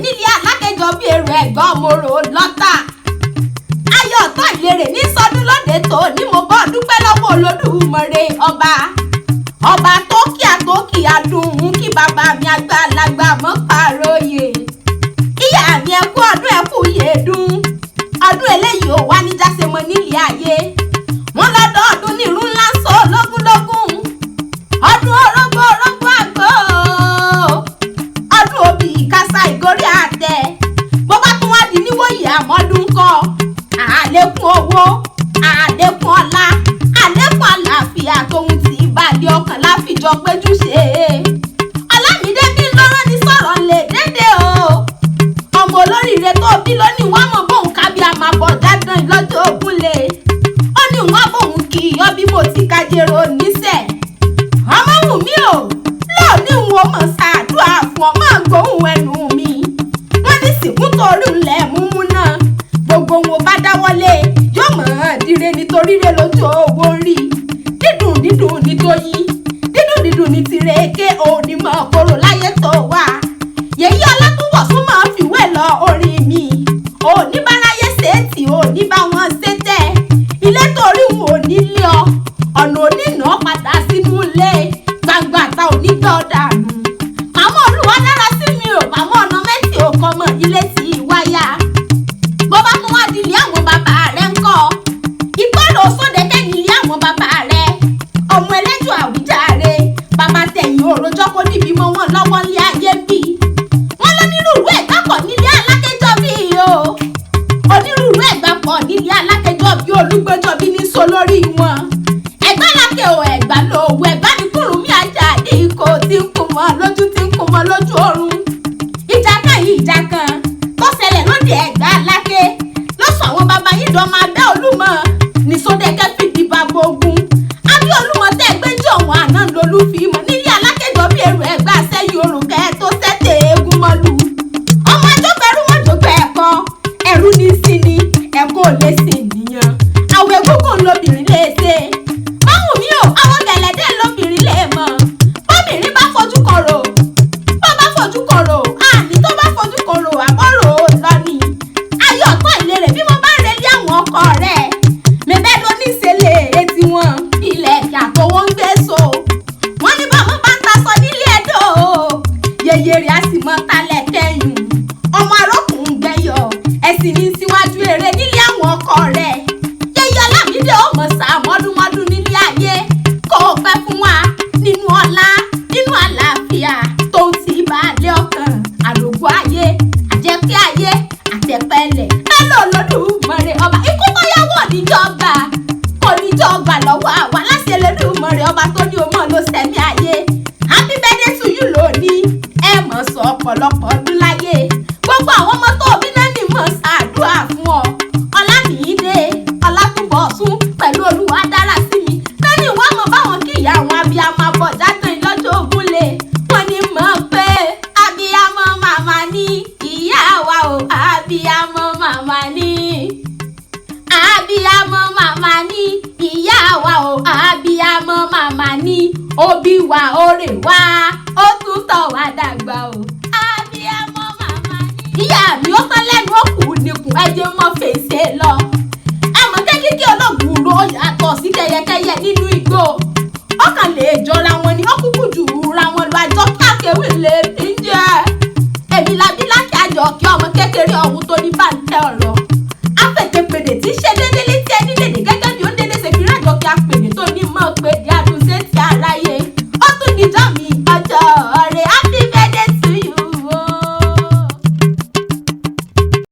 nílé Alákẹ́jọ bí èrò ẹ̀gbọ́n mòrò lọ́tà. ayọ̀ ọ̀tọ̀ ìlérè ní sọdún lóde tó ní mo bọ́ dúpẹ́ lọ́wọ́ Olódùmarè ọba tó kí adùn kí bàbá mi àgbàlagbà mọ́ pàròyè. ìyá mi ẹkú ọdún ẹkú yèédún ọdún eléyìí ò wá ní jáse mọ́ nílé ayé. wọ́n lọ́dọọdún ní irú ńlá ń sọ lógúnlógún. ọdún orógbó àgbò ọdún òbí ìkásá ìgórí àtẹ. bó bá tún wá di níwòyí àmọ́dún kọ́ àlékún owó àlékún ọlá àlékún àlàáfíà tóun ti ìbàdí ọkàn láfijọ péjú ṣe. Ọlámídé bí lọ́rọ́ ní sọ̀rọ̀ lè dédé o. ọmọ olóríire tó bí lónìí wọ́n mọ̀ bóun kábí àmàbọ̀ dáadáa lọ́jọ́ ògúnlé. ó ní wọ́n bóun kì í yọ bí mo ti kájèrò níṣẹ́. ọmọ wù mí o lóòní wọn mọ̀ ṣàdúrà fún ọmọ àgbóhùn ẹnu mi. wọ́n ní sìnkú torí ńlẹ̀ múmú náà gbogbo wọn bá dáwọ́lé yóò mọ̀ ọ́n dire nítorí rẹ lójú owó rí. dídùn ní tóyí dídùn ní tireke òní mọ̀ kóró láyé tó wà. yèyí Ọlátúnbọ̀sún máa fìwé lọ orin mi. òní báráyé ṣètì òní bá wọn ṣètẹ. ilé torí wọn ò ní lé ọ ọ̀nà onínà padà sínú ilé gbangba ta òní gbọ́ dànù. màmá Olúwa dára sí mi ò màmá ọ̀nà mẹ́tì ò kọ́ mọ́ ilé tí wáyà. bó bá tún wá dilé àwọn bàbá rẹ̀ ńkọ́ ìgbọ́dọ̀ sóde kẹ́yìn ilé àwọn bàbá rẹ̀ ọmọ ẹlẹ́jọ́ àwíjàre bàbá tẹ̀yìn òròjọ́ kó níbi mọ́ wọn lọ́wọ́ ní ayé bí. wọ́n lónírúurú ẹ̀gbá pọ̀ nílé Alákẹ́jọ bí o onírúurú ẹ̀gbá pọ̀ nílé Alákẹ́jọ bí Olúgbẹ́jọ bí ní so lórí wọn. ẹ̀gbá lákẹ́ o ẹ̀gbá lòwú ẹ̀gbá ní Kúrúnmí Àjàdí ikọ̀ tí ń kún wọn lójú oorun. ìjà kan tó ṣẹlẹ̀ lóde Ẹ̀gbá Alákẹ́ ló sọ àwọn bàbá yìí dán máa bẹ́ Olúmọ ní Sódẹ́kẹ́ fìdí bá gbógun. àbí Olúmọ tẹ́ gbé jọ wọn àná lolú fi mọ̀ nílé Alákẹ́jọ bí èrò Ẹ̀gbá sẹ́yìn orùnkẹ́ tó sẹ́tẹ̀ eégún mọ́lù. ọmọ ẹjọ́gbẹ́rú wọn jògbẹ́ ẹ̀kọ́ ẹ̀rú ní sí ni ẹ̀kọ́ ò lè sìn nìyẹn. àwọn egúngún lobìnrin lè ṣe. báwọn mi ò àwọn gẹ̀lẹ́dẹ́ lobìnrin lè mọ̀. bóbìnrin bá fojú kọ̀rọ̀ àní tó bá fojú kọ̀rọ̀ àbọ̀rọ̀ lọ́nìí. ayọ̀ ọ̀tọ̀ ìlérè bí mo bá ń relé àwọn ọkọ rẹ̀ mẹ́bẹ́ ló ní ìṣẹ̀lẹ̀ etí wọn ilẹ̀ yàtọ̀ wọn ń gbé so. wọ́n ní bàbá bá ń tasọ nílé ẹ̀dọ́ yẹyẹ rẹ̀ á sì mọ talẹ̀ kẹyìn. ọmọ arókùnrin gbẹ̀yọ̀ ẹ̀sìn ní síwájú eré nílé àwọn ọkọ rẹ̀. yẹyẹ Ọlámídé ó mọ̀ sàmọ́dúnmọ́dún nílé ayé kó o fẹ́ fún wa nínú ọlá nínú àlàáfíà tó ń ti ìbàlẹ̀ ọkàn àrògbó ayé àjẹpẹ́ ayé àtẹ̀pẹ́lẹ̀ lọ́lọ́ Olódùmarè ọba ikú tó yáwó kò níjọba lọ́wọ́ àwa láti Olódùmarè ọba tó ní ọmọ ló sẹ́mi ayé. happy birthday to you lónìí ẹ mọ̀ sọ ọ̀pọ̀lọpọ̀ ọdún láyé. gbogbo àwọn ọmọ tó bí náà ní mọ̀ ṣàdúrà fún ọ. Ọlámídé Ọlátúnbọ̀sún pẹ̀lú Olúwa dára sí mi lẹ́ni wọ́n mọ̀ báwọn kí ìyá àwọn abiyamọ abọ̀ dátan lọ́jọ́ ògúnlé. wọ́n ní mọ̀ pé abiyamọ màmá ní ìyá wa o abiyamọ màmá ní. abiyamọ màmá ní ìyá wa o abiyamọ màmá ní. òbí wa òrè wa ó tún tọ́ wa dàgbà o abiyamọ màmá ní. ìyá mi ó tán lẹ́nu òkú nìkún ẹjẹ́ mọ́ fèsì lọ. ẹ̀mọ́ kékeré ológun ro yàtọ̀ sí kẹyẹkẹyẹ nínú igbó. ọkàn lè jọra wọn ni ó kúkú jù ra wọn lọ àjọ kákéwì lè fi ń jẹ. èmi làbí láti àjọ kí ọmọ kékeré ọ̀hún tó ní bá ń tẹ ọ̀rọ̀.